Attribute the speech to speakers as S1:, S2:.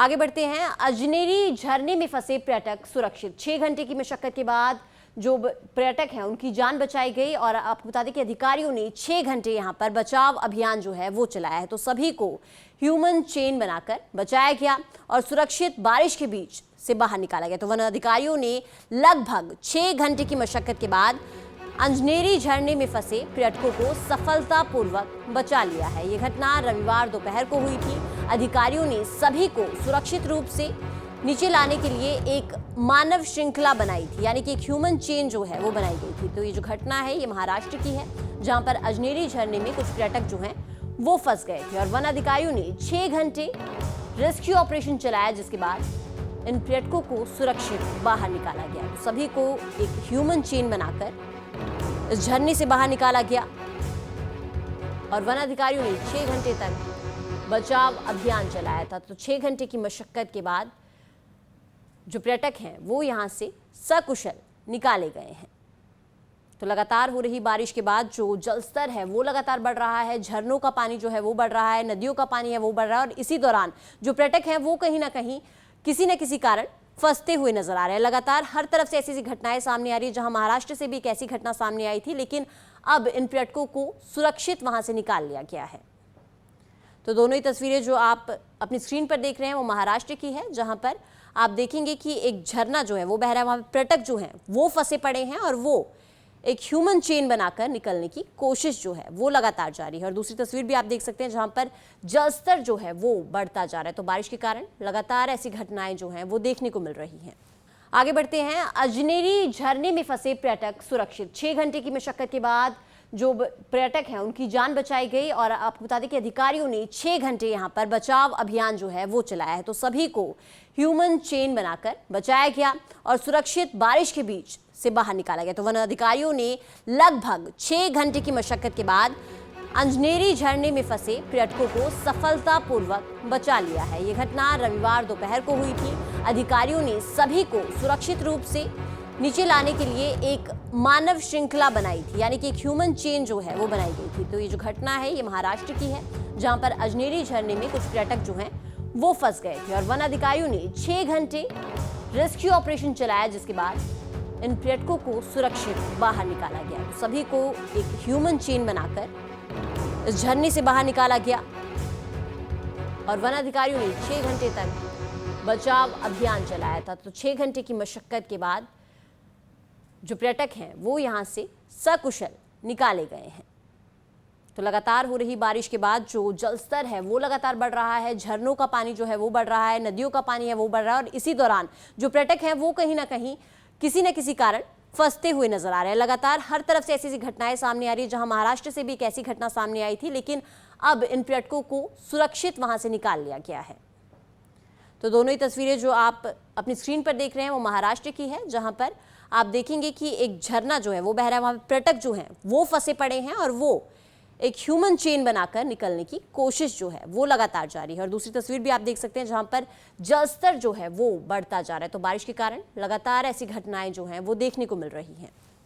S1: आगे बढ़ते हैं। अजनेरी झरने में फंसे पर्यटक सुरक्षित। 6 घंटे की मशक्कत के बाद जो पर्यटक हैं उनकी जान बचाई गई और आपको बता दें कि अधिकारियों ने 6 घंटे यहां पर बचाव अभियान जो है वो चलाया है। तो सभी को ह्यूमन चेन बनाकर बचाया गया और सुरक्षित बारिश के बीच से बाहर निकाला गया। तो वन अधिकारियों ने लगभग 6 घंटे की मशक्कत के बाद अजनेरी झरने में फंसे पर्यटकों को सफलतापूर्वक बचा लिया है। ये घटना रविवार दोपहर को हुई थी। अधिकारियों ने सभी को सुरक्षित रूप से नीचे लाने के लिए एक मानव श्रृंखला बनाई थी, यानी कि एक ह्यूमन चेन जो है वो बनाई गई थी। तो ये जो घटना है ये महाराष्ट्र की है, जहां पर अजनेरी झरने में कुछ पर्यटक जो हैं वो फंस गए थे और वन अधिकारियों ने 6 घंटे रेस्क्यू ऑपरेशन चलाया, जिसके बाद इन पर्यटकों को सुरक्षित बाहर निकाला गया। तो सभी को एक ह्यूमन चेन बनाकर इस झरने से बाहर निकाला गया और वन अधिकारियों ने 6 घंटे तक बचाव अभियान चलाया था। तो 6 घंटे की मशक्कत के बाद जो पर्यटक हैं वो यहां से सकुशल निकाले गए हैं। तो लगातार हो रही बारिश के बाद जो जलस्तर है वो लगातार बढ़ रहा है, झरनों का पानी जो है वो बढ़ रहा है, नदियों का पानी है वो बढ़ रहा है और इसी दौरान जो पर्यटक हैं वो कहीं ना कहीं किसी न किसी कारण फंसते हुए नजर आ रहे हैं। लगातार हर तरफ से ऐसी घटनाएं सामने आ रही है, जहां महाराष्ट्र से भी एक ऐसी घटना सामने आई थी, लेकिन अब इन पर्यटकों को सुरक्षित वहां से निकाल लिया गया है। तो दोनों ही तस्वीरें जो आप अपनी स्क्रीन पर देख रहे हैं वो महाराष्ट्र की है, जहां पर आप देखेंगे कि एक झरना जो है वो बह रहा है, वहां पर्यटक जो हैं वो फंसे पड़े हैं और वो एक ह्यूमन चेन बनाकर निकलने की कोशिश जो है वो लगातार जारी है। और दूसरी तस्वीर भी आप देख सकते हैं जहां पर जलस्तर जो है वो बढ़ता जा रहा है। तो बारिश के कारण लगातार ऐसी घटनाएं जो हैं वो देखने को मिल रही हैं। आगे बढ़ते हैं। अजनेरी झरने में फंसे पर्यटक सुरक्षित। 6 घंटे की मशक्कत के बाद जो पर्यटक हैं उनकी जान बचाई गई और आपको बता दें कि अधिकारियों ने 6 घंटे यहां पर बचाव अभियान जो है वो चलाया है। तो सभी को ह्यूमन चेन बनाकर बचाया गया और सुरक्षित बारिश के बीच से बाहर निकाला गया। तो वन अधिकारियों ने लगभग 6 घंटे की मशक्कत के बाद अजनेरी झरने में फंसे पर्यटकों को सफलतापूर्वक बचा लिया है। ये घटना रविवार दोपहर को हुई थी। अधिकारियों ने सभी को सुरक्षित रूप से नीचे लाने के लिए एक मानव श्रृंखला बनाई थी, यानी कि एक ह्यूमन चेन जो है वो बनाई गई थी। तो ये जो घटना है ये महाराष्ट्र की है, जहां पर अजनेरी झरने में कुछ पर्यटक जो हैं वो फंस गए थे और वन अधिकारियों ने 6 घंटे रेस्क्यू ऑपरेशन चलाया, जिसके बाद इन पर्यटकों को सुरक्षित बाहर निकाला गया। तो सभी को एक ह्यूमन चेन बनाकर इस झरने से बाहर निकाला गया और वन अधिकारियों ने 6 घंटे तक बचाव अभियान चलाया था। तो 6 घंटे की मशक्कत के बाद जो पर्यटक हैं वो यहां से सकुशल निकाले गए हैं। तो लगातार हो रही बारिश के बाद जो जलस्तर है वो लगातार बढ़ रहा है, झरनों का पानी जो है वो बढ़ रहा है, नदियों का पानी है वो बढ़ रहा है और इसी दौरान जो पर्यटक हैं वो कहीं ना कहीं किसी न किसी कारण फंसते हुए नजर आ रहे हैं। लगातार हर तरफ से ऐसी घटनाएं सामने आ रही है, जहां महाराष्ट्र से भी एक ऐसी घटना सामने आई थी, लेकिन अब इन पर्यटकों को सुरक्षित वहां से निकाल लिया गया है। तो दोनों ही तस्वीरें जो आप अपनी स्क्रीन पर देख रहे हैं वो महाराष्ट्र की है, जहां पर आप देखेंगे कि एक झरना जो है वो बह रहा है, वहां पर्यटक जो हैं वो फंसे पड़े हैं और वो एक ह्यूमन चेन बनाकर निकलने की कोशिश जो है वो लगातार जारी है। और दूसरी तस्वीर भी आप देख सकते हैं जहां पर जलस्तर जो है वो बढ़ता जा रहा है। तो बारिश के कारण लगातार ऐसी घटनाएं जो हैं वो देखने को मिल रही हैं।